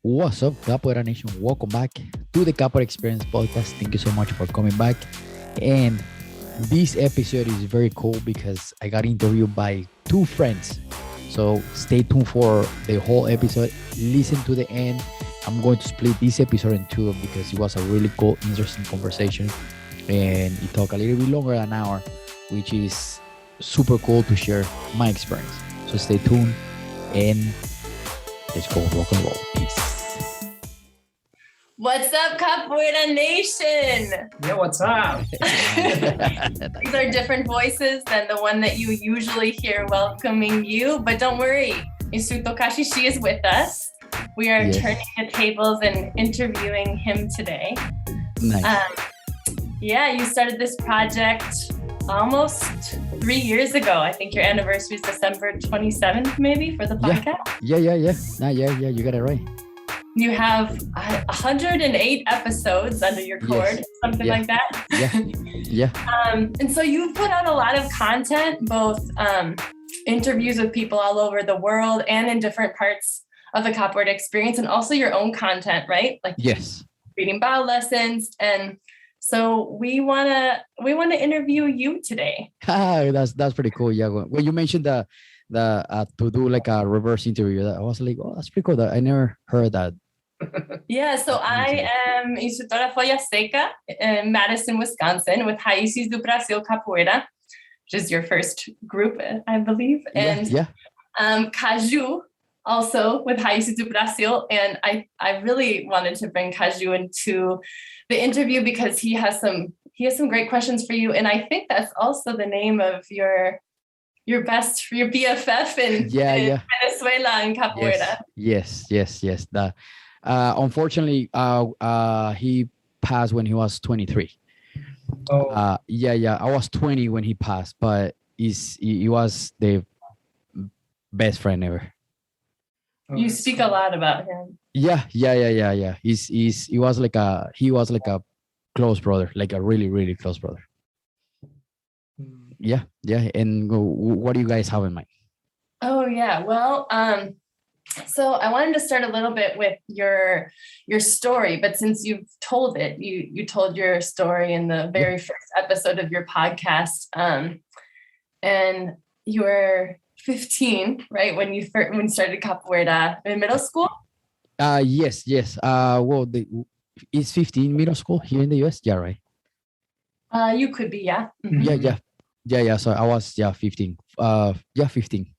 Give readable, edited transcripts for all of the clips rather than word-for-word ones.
What's up, Capoeira Nation? Welcome back to the Capoeira Experience podcast. Thank you so much for coming back. And this episode is very cool because I got interviewed by two friends. So stay tuned for the whole episode. Listen to the end. I'm going to split this episode in two because it was a really cool, interesting conversation. And it took a little bit longer than an hour, which is super cool to share my experience. So stay tuned and let's go rock and roll. Peace. What's up, Capoeira Nation? Yeah, what's up? These are different voices than the one that you usually hear welcoming you, but don't worry, Instructor Kashishi is with us. We are turning the tables and interviewing him today. Nice. You started this project almost 3 years ago. I think your anniversary is December 27th, maybe, for the podcast? Yeah, you got it right. You have 108 episodes under your cord, something like that. Yeah. And so you've put out a lot of content, both interviews with people all over the world and in different parts of the capoeira experience, and also your own content, right? Like reading bao lessons. And so we wanna interview you today. That's pretty cool. Yeah. When you mentioned the to do like a reverse interview, I was like, oh, that's pretty cool. I never heard that. Yeah, so I am instructora Folha Seca in Madison, Wisconsin, with Raízes do Brasil Capoeira, which is your first group, I believe. And Caju, also with Raízes do Brasil. And I really wanted to bring Caju into the interview because he has some great questions for you. And I think that's also the name of your BFF in Venezuela in capoeira. Yes. Unfortunately, he passed when he was 23. I was 20 when he passed, but he was the best friend ever. You speak a lot about him. Yeah. He was like a close brother, like a really, really close brother. Yeah. And what do you guys have in mind? Oh yeah. Well, so I wanted to start a little bit with your story, but since you've told it, you told your story in the very first episode of your podcast, and you were 15, right, when you started capoeira in middle school. Yes. Well, is 15 middle school here in the US? Yeah, right. You could be, yeah. Mm-hmm. Yeah. So I was 15. 15.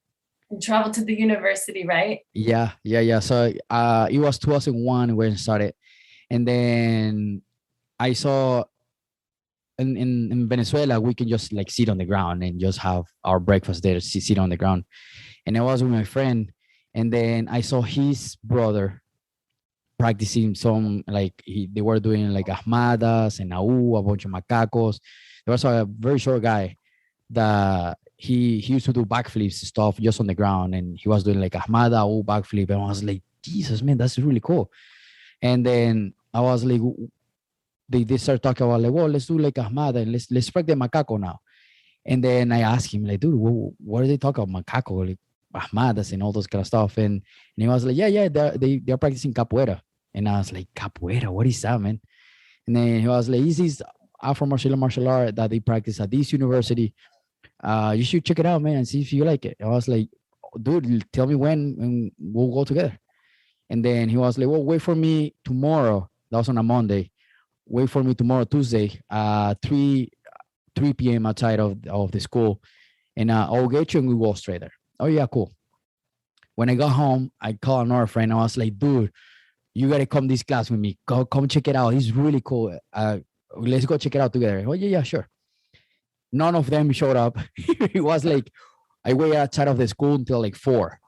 You traveled to the university, right? Yeah. So it was 2001 when it started. And then I saw in Venezuela, we can just like sit on the ground and just have our breakfast there, sit on the ground. And I was with my friend. And then I saw his brother practicing some, like they were doing like ahmadas and a bunch of macacos. There was a very short guy that he used to do backflips stuff just on the ground, and he was doing like ahmada backflip, and I was like, Jesus, man, that's really cool. And then I was like, they start talking about like, well, let's do like ahmada and let's practice macaco now. And then I asked him like, dude, what are they talking about macaco, like ahmadas and all those kind of stuff? And he was like, yeah, they're practicing capoeira. And I was like, capoeira, what is that, man? And then he was like, this is Afro-Brazilian martial art that they practice at this university. You should check it out, man, and see if you like it. I was like, dude, tell me when and we'll go together. And then he was like, well, wait for me tomorrow. That was on a Monday. Wait for me tomorrow, Tuesday, 3 p.m. outside of the school. And I'll get you and we'll go straight there. Oh, yeah, cool. When I got home, I called another friend. I was like, dude, you got to come this class with me. Come check it out. It's really cool. Let's go check it out together. Oh, yeah, sure. None of them showed up. It was like, I waited outside of the school until like 4.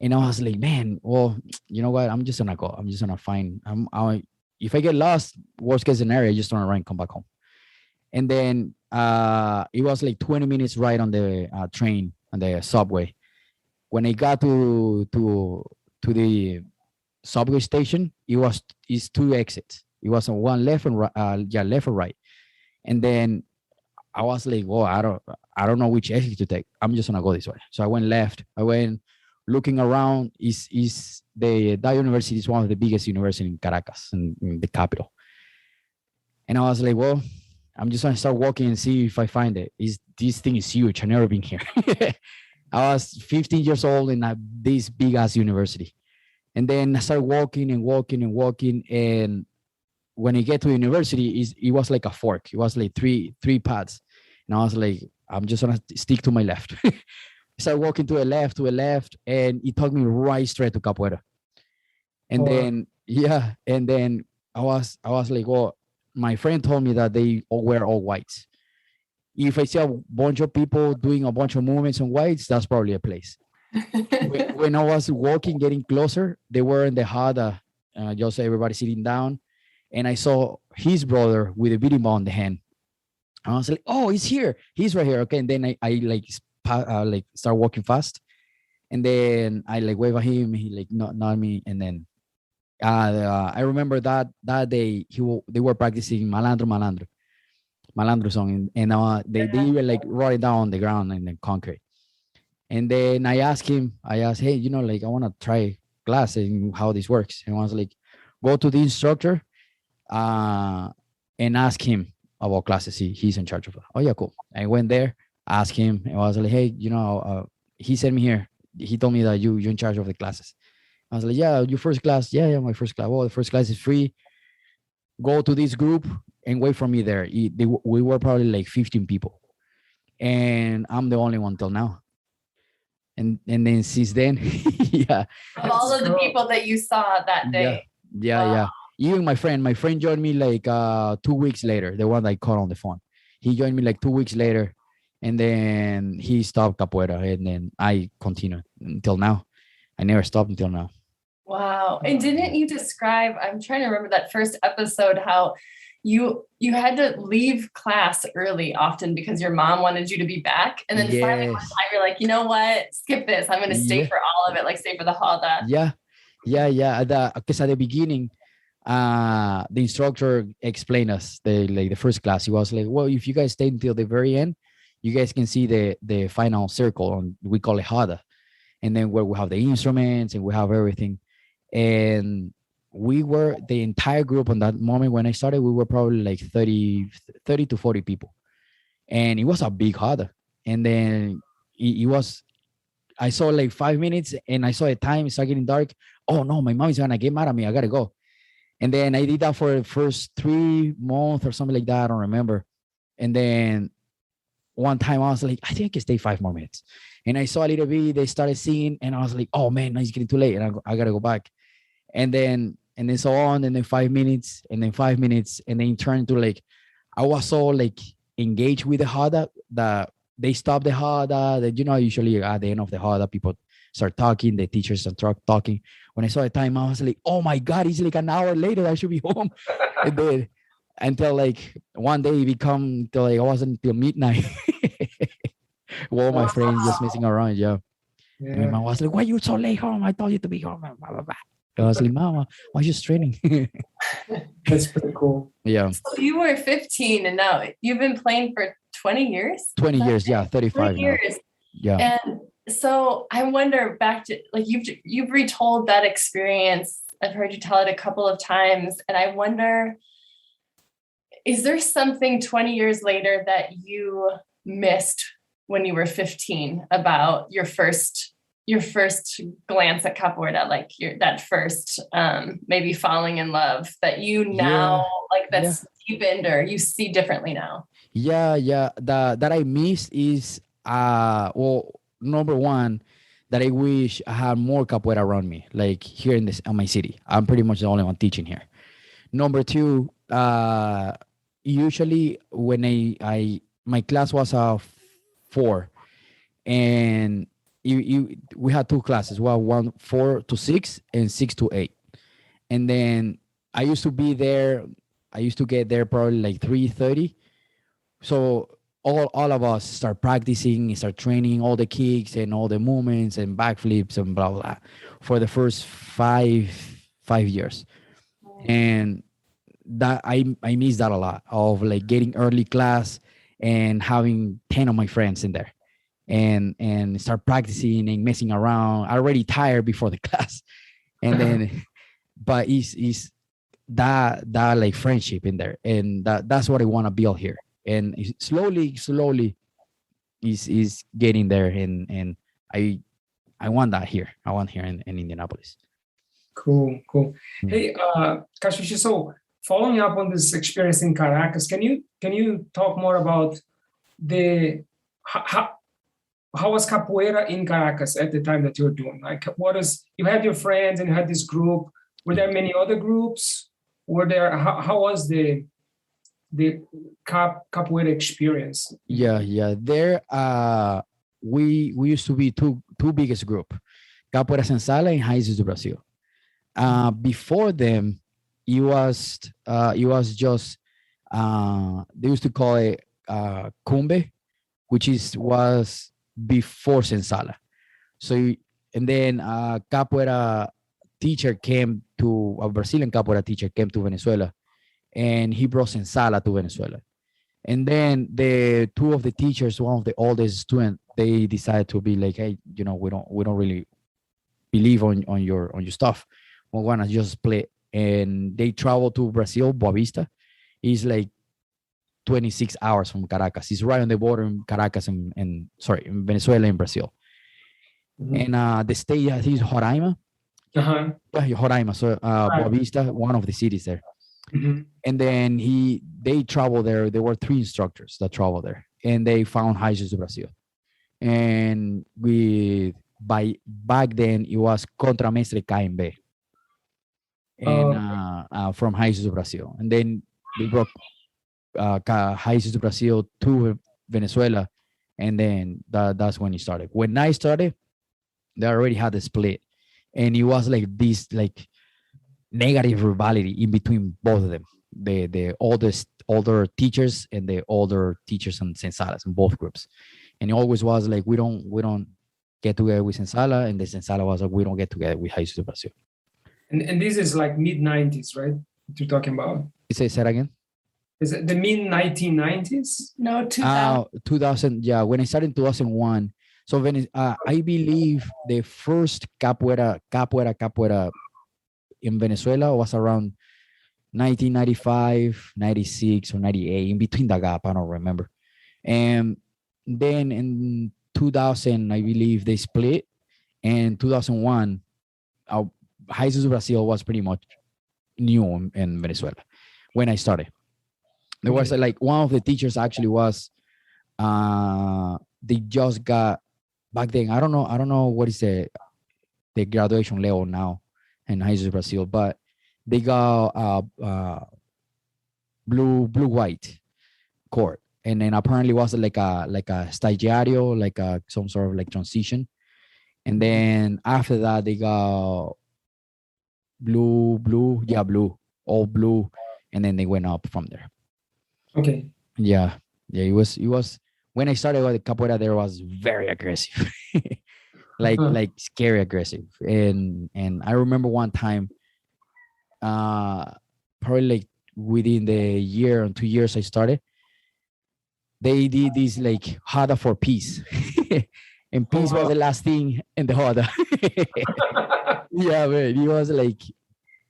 And I was like, man, well, you know what? I'm just going to go. I'm just going to find, if I get lost, worst case scenario, I just want to run and come back home. And then it was like 20 minutes ride on the train, on the subway. When I got to the subway station, it's 2 exits. It was on one left and right, left or right. And then I was like, well, I don't know which exit to take. I'm just gonna go this way. So I went left. I went looking around, is that university is one of the biggest universities in Caracas, in the capital. And I was like, well, I'm just gonna start walking and see if I find it. This thing is huge. I've never been here. I was 15 years old in this big ass university. And then I started walking and walking and walking. And when I get to the university, it was like a fork. It was like three paths. And I was like, I'm just gonna stick to my left. I started walking to a left, and it took me right straight to Capoeira. And then and then I was like, well, my friend told me that they all wear all whites. If I see a bunch of people doing a bunch of movements on whites, that's probably a place. when I was walking, getting closer, they were in the Hada, just everybody sitting down. And I saw his brother with a birimbau on the hand. I was like, oh, he's here. He's right here. Okay. And then I like start walking fast. And then I like wave at him. He like not me. And then I remember that day they were practicing Malandro song, and they even like wrote it down on the ground in the concrete. And then I asked, hey, like I want to try class and how this works. And I was like, go to the instructor and ask him about classes. He's in charge of it. Oh yeah, cool. I went there, asked him, and I was like, hey, he sent me here. He told me that you're in charge of the classes. I was like, yeah, your first class. Yeah, my first class. Well, the first class is free. Go to this group and wait for me there. We were probably like 15 people. And I'm the only one till now. And then since then, yeah. Of all of the people that you saw that day. Yeah. Even my friend joined me like 2 weeks later, the one I called on the phone. He joined me like 2 weeks later. And then he stopped capoeira. And then I continued until now. I never stopped until now. Wow. And didn't you describe, I'm trying to remember that first episode, how you had to leave class early often because your mom wanted you to be back. And then finally one time you're like, you know what? Skip this. I'm going to stay for all of it. Like stay for the Hada. Yeah. Because at the beginning, the instructor explained us the first class. He was like, well, if you guys stay until the very end, you guys can see the final circle, and we call it Hada. And then where we have the instruments and we have everything. And we were the entire group on that moment when I started, we were probably like 30 to 40 people. And it was a big Hada. And then it was, I saw like 5 minutes and I saw the time, it started getting dark. Oh no, my mom is gonna get mad at me. I gotta go. And then I did that for the first 3 months or something like that. I don't remember. And then one time I was like, I think I can stay 5 more minutes. And I saw a little bit, they started singing, and I was like, oh man, it's getting too late. And I gotta go back. And then so on, and then 5 minutes, and then 5 minutes, and then it turned to like, I was so like engaged with the Hada that they stopped the Hada. That, usually at the end of the Hada, people start talking, the teachers start talking. When I saw the time, I was like, oh my God, it's like an hour later, I should be home. And then until like one day it become till like I wasn't till midnight. Well, my friends just messing around, yeah. And my mom was like, why you so late home? I told you to be home. Blah, blah, blah. I was like, Mama, why are you training? That's pretty cool. Yeah. So you were 15 and now you've been playing for 20 years? 20 years, yeah, 35 years. Now. Yeah. And so I wonder back to, like, you've retold that experience. I've heard you tell it a couple of times. And I wonder, is there something 20 years later that you missed when you were 15 about your first glance at capoeira, like that first maybe falling in love that you now like that's deepened or you see differently now? Yeah. That I miss is well, number one, that I wish I had more capoeira around me, like here in my city. I'm pretty much the only one teaching here. Number two, usually when my class was 4, and we had 2 classes. Well, one 4 to 6 and 6 to 8. And then I used to be there. I used to get there probably like 3:30. So all of us start practicing, start training all the kicks and all the movements and backflips and blah blah for the first 5 years. And that I miss that a lot, of like getting early class and having 10 of my friends in there. and start practicing and messing around. Already tired before the class, and then, but it's that like friendship in there, and that's what I want to build here. And slowly is getting there, and I want that here. I want here in Indianapolis. Cool. Hey, Caju, so following up on this experience in Caracas, can you talk more about how was capoeira in Caracas at the time that you were doing? Like, you had your friends and you had this group. Were there many other groups? How was the capoeira experience? Yeah. There, we used to be two biggest group, Capoeira Sensala and Raízes do Brasil. Before them, it was just they used to call it Cumbe, which was before Sensala. So, and then capoeira teacher came to a Brazilian capoeira teacher came to Venezuela, and he brought Sensala to Venezuela. And then the two of the teachers, one of the oldest students, they decided to be like, hey, we don't really believe on your stuff. We want to just play. And they traveled to Brazil, Boa Vista. It's like 26 hours from Caracas. It's right on the border in Caracas in Venezuela and Brazil. Mm-hmm. And the state, I think, is Roraima. Uh-huh. Roraima. So Boa Vista, one of the cities there. Mm-hmm. And then they traveled there. There were 3 instructors that traveled there, and they found Raízes do Brasil. And back then it was Contramestre KMB, and from Raízes do Brasil. And then they brought Raízes do Brasil to Venezuela, and then that's when it started. When I started, they already had a split, and it was like this negative rivalry in between both of them, the older teachers and the older teachers and Sensalas in both groups. And it always was like, we don't get together with Sensala, and the Sensala was like, we don't get together with Raízes do Brasil. And this is like mid-90s, right? What you're talking about? Say that again? Is it the mid-1990s? No, 2000. 2000, yeah. When I started in 2001, so I believe the first capoeira in Venezuela was around 1995, 96, or 98, in between the gap, I don't remember. And then in 2000, I believe they split. And 2001, Raízes do Brasil was pretty much new in Venezuela when I started. There was like one of the teachers actually was, they just got, back then, I don't know what is the graduation level now in Raízes do Brasil, but they got blue-white cord, and then apparently was like a stagiario, like some sort of like transition, and then after that they got blue, all blue, and then they went up from there. Okay. Yeah. It was when I started with the capoeira, there was very aggressive. like scary aggressive. And I remember one time, probably like within the year or 2 years I started, they did this like Hada for peace. And peace was the last thing in the Hada. Yeah, man. It was like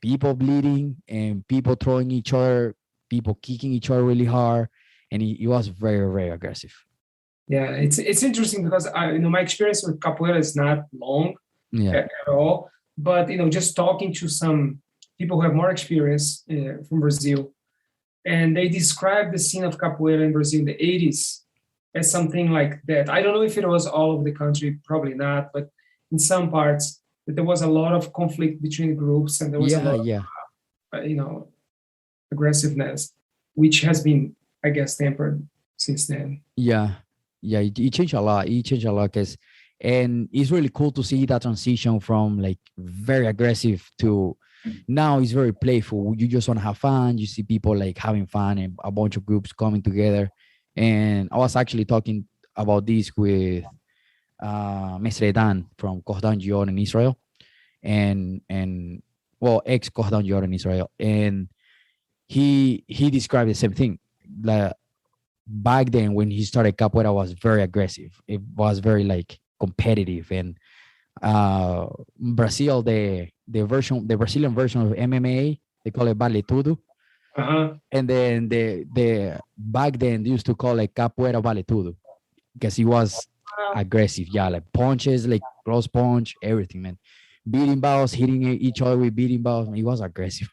people bleeding and people throwing each other, people kicking each other really hard. And it was very, very aggressive. Yeah, it's interesting because my experience with capoeira is not long at all. But just talking to some people who have more experience from Brazil, and they describe the scene of capoeira in Brazil in the 80s as something like that. I don't know if it was all over the country, probably not, but in some parts that there was a lot of conflict between groups, and there was a lot of aggressiveness, which has been, I guess, tempered since then. Yeah, it changed a lot. And it's really cool to see that transition from like very aggressive to now it's very playful. You just want to have fun. You see people like having fun and a bunch of groups coming together. And I was actually talking about this with Mestre Dan from Cordon Dior in Israel, and ex Cordon Dior in Israel, and he described the same thing. back then when he started capoeira was very aggressive. It was very like competitive. And Brazil, the Brazilian version of MMA, they call it vale tudo. And then the back then they used to call it capoeira vale tudo because he was aggressive. Yeah, like punches, like close punch, everything, man. Beating balls, hitting each other with beating balls. He was aggressive.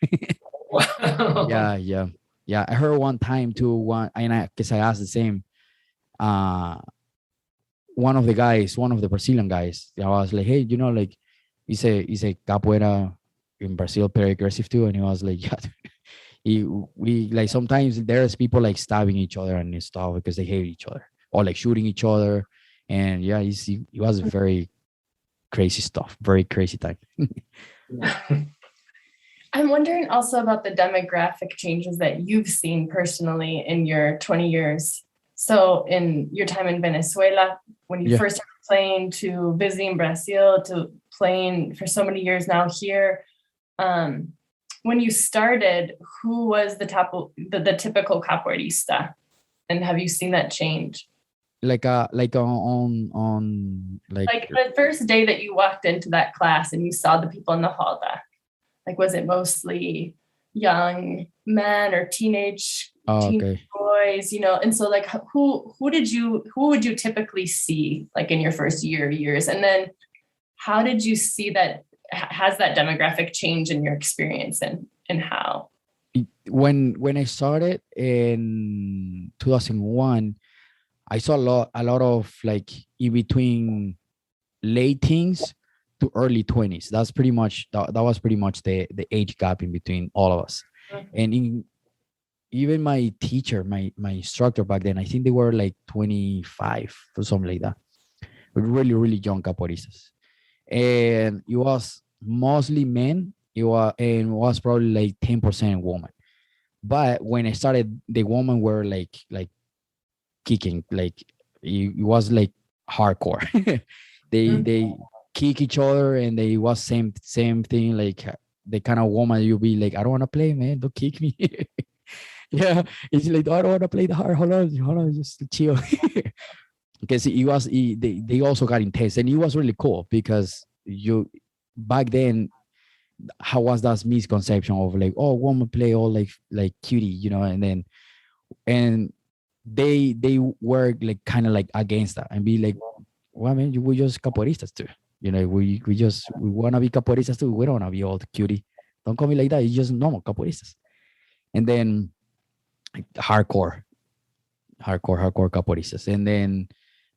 Wow. Yeah. I heard one time too. Because I asked the same. One of the Brazilian guys, I was like, hey, like, he's a capoeira in Brazil, very aggressive too. And he was like, yeah, we like sometimes there's people like stabbing each other and stuff because they hate each other or like shooting each other. And yeah, he was very crazy stuff, very crazy time. I'm wondering also about the demographic changes that you've seen personally in your 20 years. So in your time in Venezuela, when you first started playing, to visiting Brazil, to playing for so many years now here, when you started, who was the typical capoeirista, and have you seen that change? Like the first day that you walked into that class and you saw the people in the hall, like, was it mostly young men or teenage boys, and so like who would you typically see like in your first years, and then how did you see that? Has that demographic changed in your experience, and how? When I started in 2001, I saw a lot of like in between late teens to early 20s. That's pretty much that was pretty much the age gap in between all of us. And even my teacher, my instructor back then, I think they were like 25 or something like that. Really, really young capoeiristas. And it was mostly men. It was probably like 10% women. But when I started, the women were like kicking, like it was like hardcore. They kick each other, and they was same thing, like the kind of woman you'll be like, I don't want to play, man, don't kick me. Yeah, it's like, I don't want to play the hard. Hold on, just chill. Because they also got intense, and it was really cool because back then, how was that misconception of like, oh, woman play all like cutie, and they were like kind of like against that and be like, well, man, we just capoeiristas too, we want to be capoeiristas too. We don't want to be all cutie. Don't call me like that. It's just normal capoeiristas. And then like, hardcore capoeiristas. And then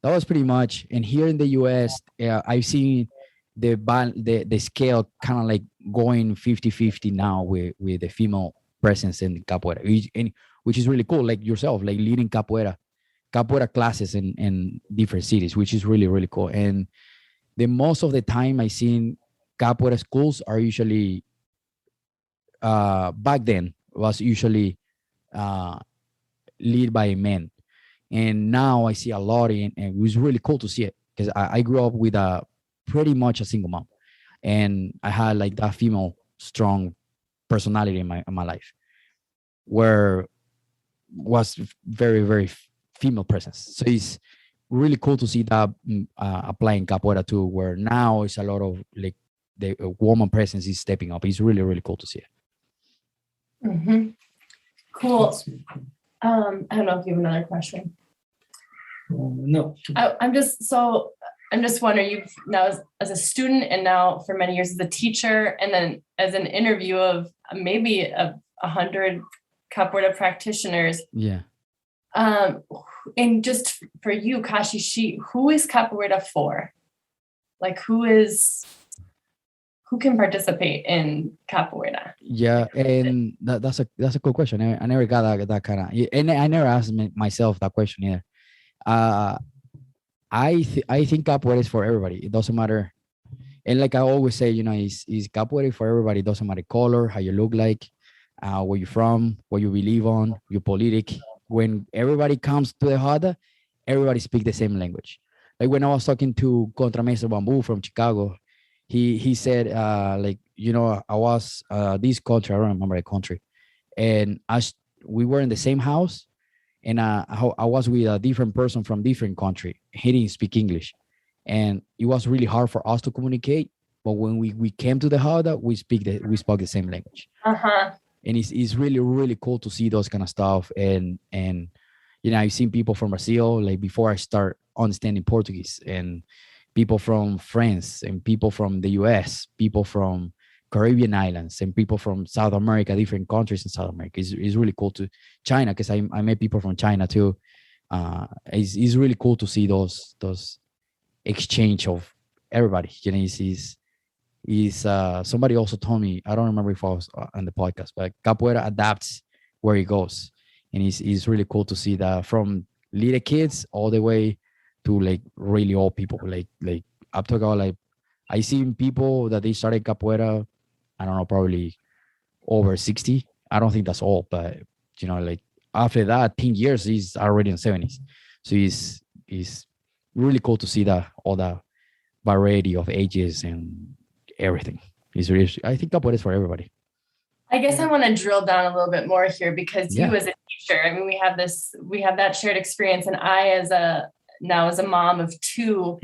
that was pretty much. And here in the US, I've seen the scale kind of like going 50-50 now with the female presence in capoeira, which is really cool. Like yourself, like leading capoeira classes in different cities, which is really, really cool. And the most of the time I seen capoeira schools are usually back then was usually lead by men. And now I see a lot and it was really cool to see it because I grew up with pretty much a single mom, and I had like that female strong personality in my life, where was very, very female presence. So it's really cool to see that applying capoeira too, where now it's a lot of like the woman presence is stepping up. It's really, really cool to see it. Mm-hmm. Cool. I don't know if you have another question. No. I'm just wondering, you've now as a student and now for many years as a teacher, and then as an interview of maybe 100 capoeira practitioners. Yeah. And just for you, Kashishi, who is capoeira for? Like who can participate in capoeira? Yeah, and that's a cool question. I never got that kind of, and I never asked myself that question either. I think capoeira is for everybody. It doesn't matter. And like I always say, is capoeira for everybody. It doesn't matter color, how you look like, where you're from, what you believe on, your politic. When everybody comes to the Hada, everybody speaks the same language. Like when I was talking to Contramaster Bamboo from Chicago, he said, I was this country, I don't remember the country, and we were in the same house, and I was with a different person from different country. He didn't speak English, and it was really hard for us to communicate. But when we came to the house, we spoke the same language. And it's really, really cool to see those kind of stuff. And I've seen people from Brazil, like before I start understanding Portuguese, and people from France, and people from the US, people from Caribbean islands, and people from South America, different countries in South America. It's really cool to China, because I met people from China too. It's really cool to see those exchange of everybody. Somebody also told me, I don't remember if I was on the podcast, but capoeira adapts where it goes, and it's really cool to see that from little kids all the way to like really old people. Like I'm talking about, like, I seen people that they started capoeira, I don't know, probably over 60. I don't think that's all, but like after that 10 years, he's already in 70s. So it's really cool to see that all the variety of ages and everything. Is really, I think capoeira is for everybody. I guess I want to drill down a little bit more here, because you as a teacher, I mean, we have that shared experience, and I as a mom of two,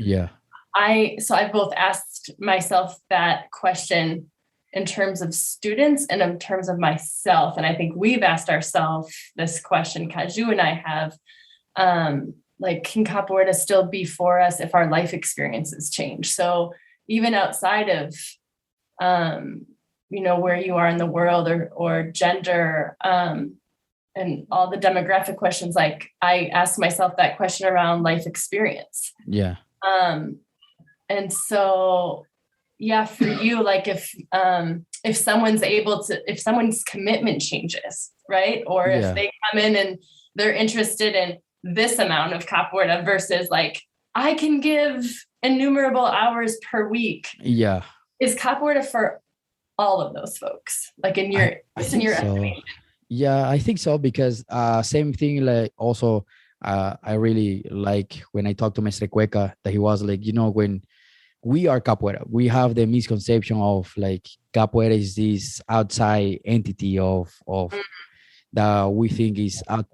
I've both asked myself that question in terms of students and in terms of myself. And I think we've asked ourselves this question, Caju and I have, like, can capoeira still be for us if our life experiences change? So even outside of, where you are in the world, or gender, and all the demographic questions, like I asked myself that question around life experience. Yeah. And so, for you, like if someone's commitment changes, right? Or if they come in and they're interested in this amount of capoeira versus like, I can give innumerable hours per week. Yeah. Is capoeira for all of those folks? Like in your estimation? Yeah, I think so, because same thing, like also I really like when I talked to Mr. Cueca, that he was like, when we are capoeira, we have the misconception of like capoeira is this outside entity of that we think is out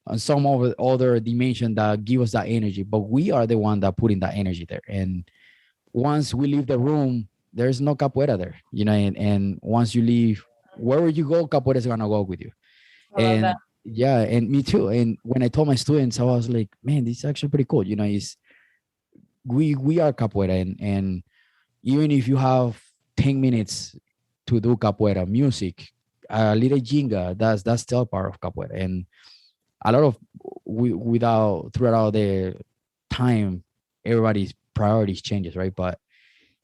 on some of the other dimension that give us that energy, but we are the one that put in that energy there. And once we leave the room, there's no capoeira there, and once you leave, wherever you go, capoeira is gonna go with you. And and me too. And when I told my students, I was like, man, this is actually pretty cool. Is we are capoeira, and even if you have 10 minutes to do capoeira music, a little jinga, that's still part of capoeira. And a lot of throughout the time, everybody's priorities changes, right?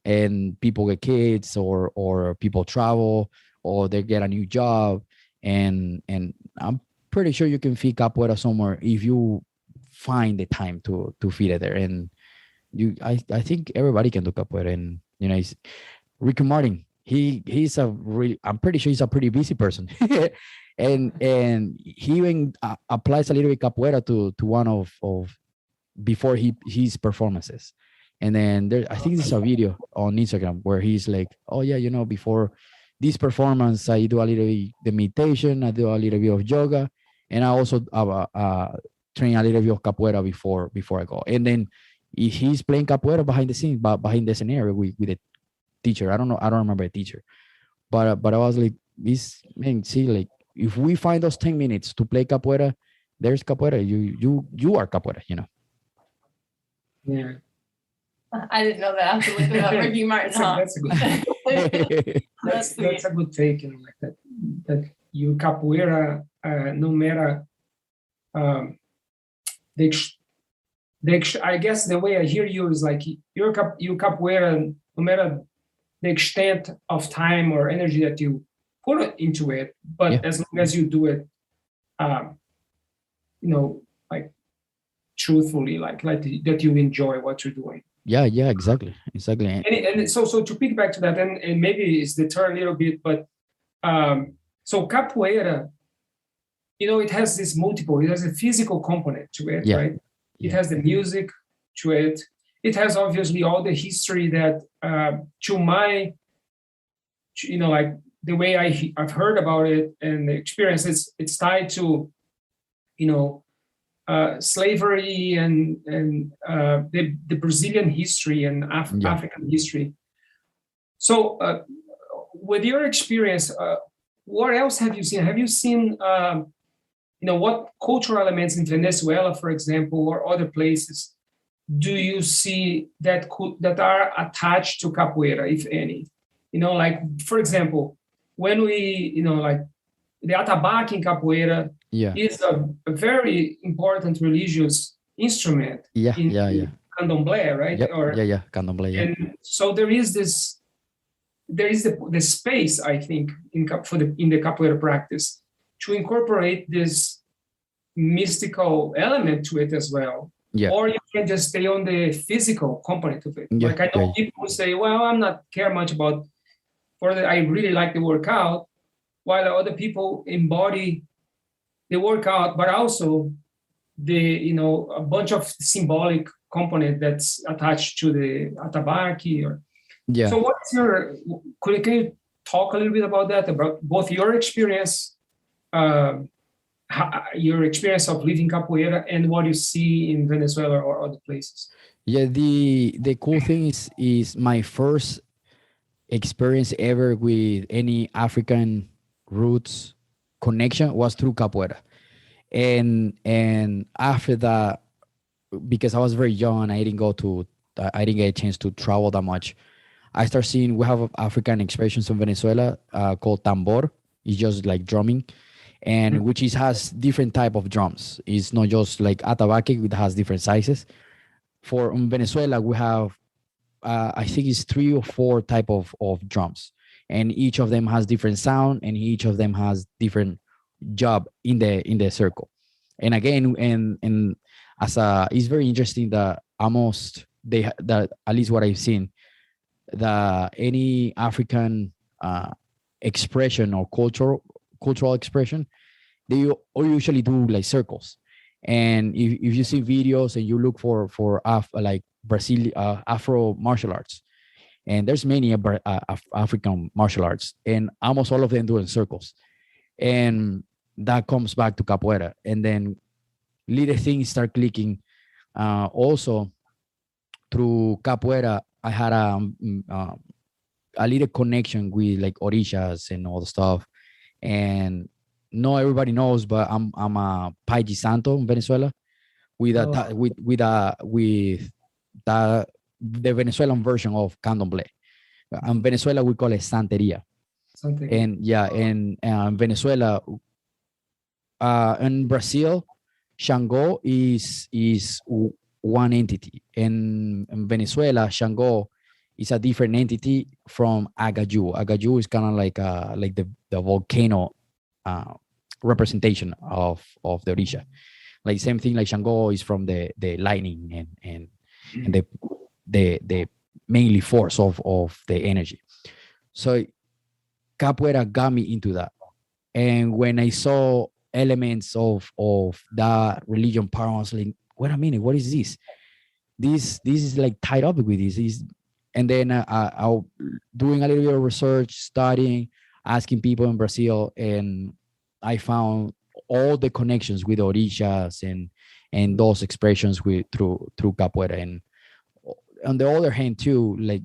And people get kids, or people travel, or they get a new job, and I'm pretty sure you can feed capoeira somewhere if you find the time to feed it there. And I think everybody can do capoeira. And it's Ricky Martin. He's I'm pretty sure he's a pretty busy person. and he even applies a little bit capoeira to one of before his performances. And then I think there's a video on Instagram where he's like, oh yeah, before this performance, I do a little bit the meditation, I do a little bit of yoga, and I also train a little bit of capoeira before I go. And then he's playing capoeira behind the scenes, behind the scenario with the teacher. I don't remember the teacher, but I was like, like, if we find those 10 minutes to play capoeira, there's capoeira. You are capoeira, Yeah. I didn't know that. I have to look it up. Ricky Martin. That's a good. that's a good take. Like that you capoeira, no matter I guess the way I hear you is like you capoeira, no matter the extent of time or energy that you put into it, but as long as you do it, like truthfully, like that you enjoy what you're doing. Yeah, exactly. And so to piggyback to that, and maybe it's the turn a little bit, but so capoeira, it has this multiple. It has a physical component to it, right? It has the music to it. It has obviously all the history that, to my, like the way I've heard about it and the experience, it's tied to, slavery and the Brazilian history and African history. So, with your experience, what else have you seen? Have you seen, what cultural elements in Venezuela, for example, or other places, do you see that are attached to capoeira, if any? Like, for example, when we, like the atabaque in capoeira is a very important religious instrument in candomblé, right? Candomblé. Yeah. And so there is the space, I think, in the capoeira practice to incorporate this mystical element to it as well. Yeah. Or you can just stay on the physical component of it. Like I know people who say, well, I'm not care much about, I really like the workout, while other people embody the workout, but also a bunch of symbolic component that's attached to the atabaque. So what's can you talk a little bit about that, about both your experience, your experience of living capoeira and what you see in Venezuela or other places? Yeah, the cool thing is my first experience ever with any African roots connection was through capoeira. And after that, because I was very young, I didn't get a chance to travel that much. I start seeing, we have African expressions in Venezuela called tambor. It's just like drumming, and which has different type of drums. It's not just like atabaque, it has different sizes. In Venezuela, we have, I think it's 3 or 4 type of drums, and each of them has different sound, and each of them has different job in the circle. And again, and it's very interesting that that at least what I've seen, that any African expression or cultural expression, they usually do like circles. And if you see videos and you look for like Brazil Afro martial arts, and there's many African martial arts, and almost all of them doing circles, and that comes back to capoeira. And then little things start clicking. Also through capoeira, I had a little connection with like orishas and all the stuff. And not everybody knows, but I'm a Paiji Santo in Venezuela with the Venezuelan version of candomblé. In Venezuela, we call it Santeria. And in Venezuela, in Brazil, Shango is one entity. In Venezuela, Shango is a different entity from Caju. Caju is kind of like the volcano representation of the Orisha. Like same thing, like Shango is from the lightning and the mainly force of the energy. So capoeira got me into that. And when I saw elements of that religion part, I was like, wait a minute, what is this? This is like tied up with this. And then I doing a little bit of research, studying, asking people in Brazil, and I found all the connections with orishas and those expressions through capoeira. And on the other hand too, like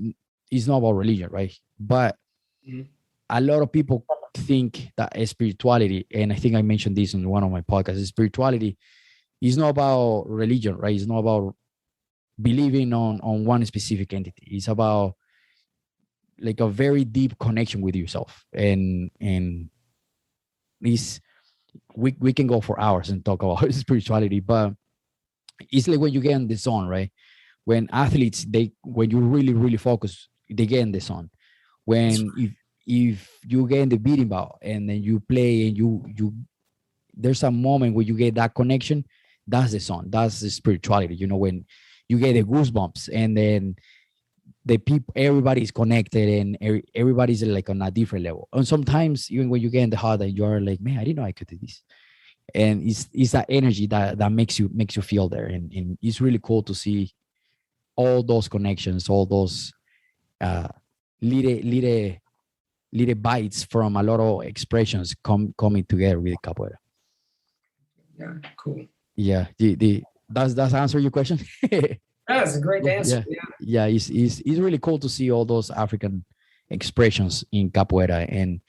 it's not about religion, right? But a lot of people think that spirituality, and I think I mentioned this in one of my podcasts, spirituality is not about religion, right? It's not about believing on one specific entity. It's about like a very deep connection with yourself. And we can go for hours and talk about spirituality, but it's like when you get in the zone, right? When athletes, when you really, really focus, they get in the zone. When if you get in the beating ball and then you play and you there's a moment where you get that connection, that's the zone. That's the spirituality. When you get the goosebumps and then the people, everybody's connected and everybody's like on a different level. And sometimes even when you get in the heart and you're like, man, I didn't know I could do this. And it's that energy that makes you feel there. And it's really cool to see all those connections, all those little bites from a lot of expressions coming together with capoeira. Yeah, cool. Yeah. Does that answer your question? That's a great answer. Yeah. It's really cool to see all those African expressions in capoeira, and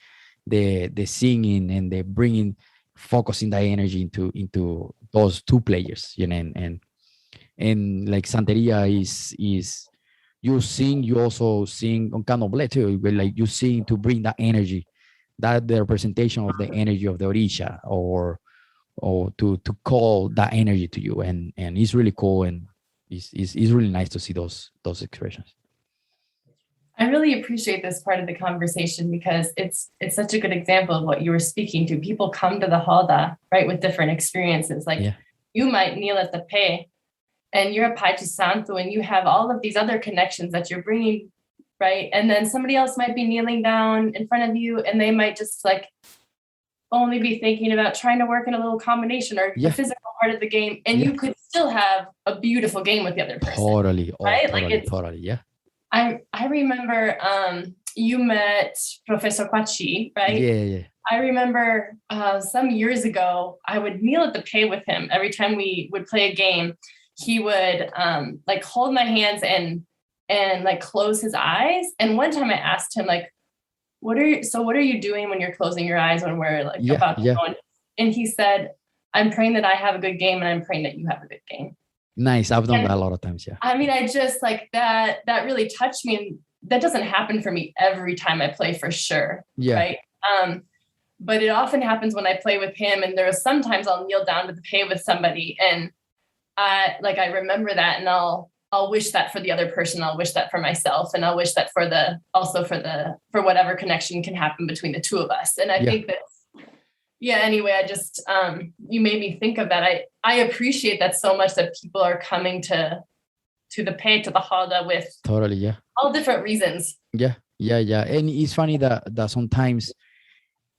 the singing and the bringing, focusing that energy into those two players, and like Santeria is you sing, you also sing on candomblé too, like you sing to bring that energy, that the representation of the energy of the orisha, or to call that energy to you, and it's really cool, and it's really nice to see those expressions. I really appreciate this part of the conversation because it's such a good example of what you were speaking to. People come to the roda, right, with different experiences. Like you might kneel at the pé, and you're a Pai de Santo, and you have all of these other connections that you're bringing, right? And then somebody else might be kneeling down in front of you, and they might just like only be thinking about trying to work in a little combination or the physical part of the game, and you could still have a beautiful game with the other person. Totally, right? Totally, yeah. I remember you met Professor Kwachi, right? Yeah. I remember some years ago, I would kneel at the pay with him every time we would play a game. He would like hold my hands and like close his eyes. And one time I asked him, like, what are you doing when you're closing your eyes when we're like about to go on? And he said, I'm praying that I have a good game, and I'm praying that you have a good game. Nice. I've done that a lot of times. Yeah. I mean, I just like that really touched me, and that doesn't happen for me every time I play, for sure. Yeah. Right. But it often happens when I play with him, and there are sometimes I'll kneel down to the pay with somebody, and I remember that, and I'll wish that for the other person. I'll wish that for myself, and I'll wish that for whatever connection can happen between the two of us. And I think that, anyway, I just, you made me think of that. I appreciate that so much, that people are coming to the pay, to the roda with totally, all different reasons. Yeah. And it's funny that sometimes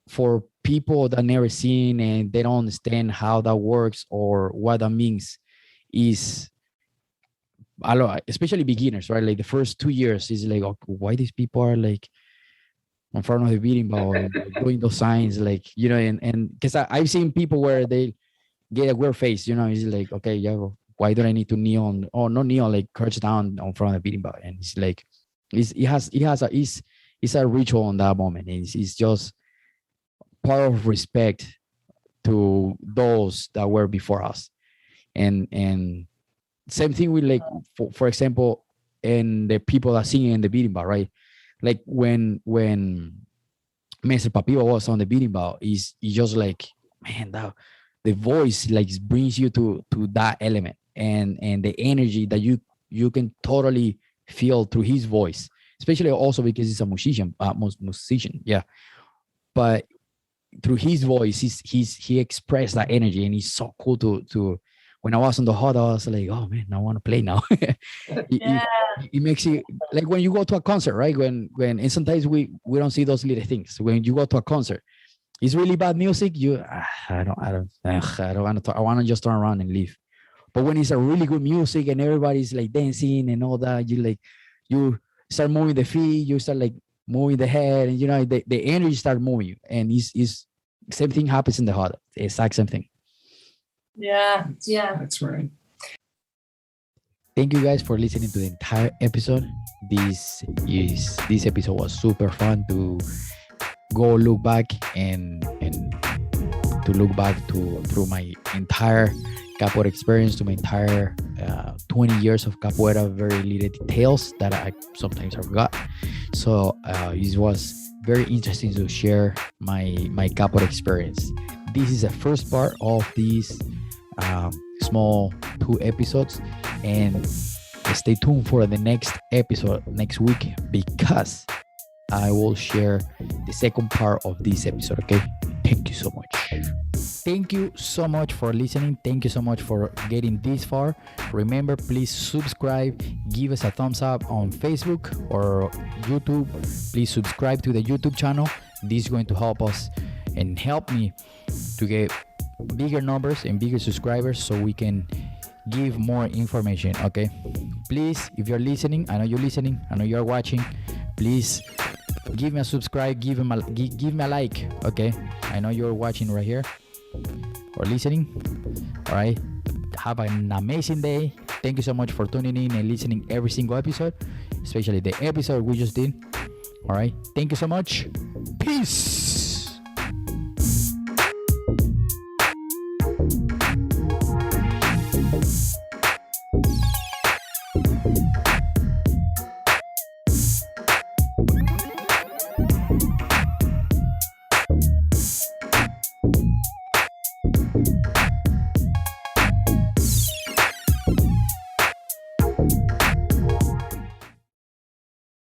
for people that never seen and they don't understand how that works or what that means, is a lot, especially beginners, right? Like the first 2 years is like, oh, why these people are like in front of the beating ball and doing those signs, like, and because I've seen people where they get a weird face, it's like, okay, why do I need to kneel not kneel, like crouch down in front of the beating ball? And it's like, it's a ritual on that moment. It's just part of respect to those that were before us. And same thing with, like, for example, and the people that sing in the beating bar, right? Like when Mr. Papiba was on the beating bar, is just like, man, that the voice like brings you to that element, and the energy that you can totally feel through his voice, especially also because he's a musician, but through his voice, he expressed that energy, and he's so cool to when I was on the roda, I was like, oh man, I want to play now. It makes you, like when you go to a concert, right? When and sometimes we don't see those little things. When you go to a concert, it's really bad music. I want to just turn around and leave. But when it's a really good music and everybody's like dancing and all that, you start moving the feet, you start like moving the head, and the energy start moving you. And it's same thing happens in the roda. The exact same thing. Yeah. That's right. Thank you guys for listening to the entire episode. This episode was super fun to go look back and to look back through my entire capoeira experience, to my entire 20 years of capoeira, very little details that I sometimes forgot. So it was very interesting to share my capoeira experience. This is the first part of these small 2 episodes, and stay tuned for the next episode next week, because I will share the second part of this episode. Okay, thank you so much. Thank you so much for listening. Thank you so much for getting this far. Remember, please subscribe, give us a thumbs up on Facebook or YouTube. Please subscribe to the YouTube channel. This is going to help us and help me to get bigger numbers and bigger subscribers, so we can give more information. Okay, please, if you're listening, I know you're listening, I know you're watching, please give me a subscribe, give me a like. Okay, I know you're watching right here or listening. All right, have an amazing day. Thank you so much for tuning in and listening every single episode, especially the episode we just did. All right. Thank you so much. Peace.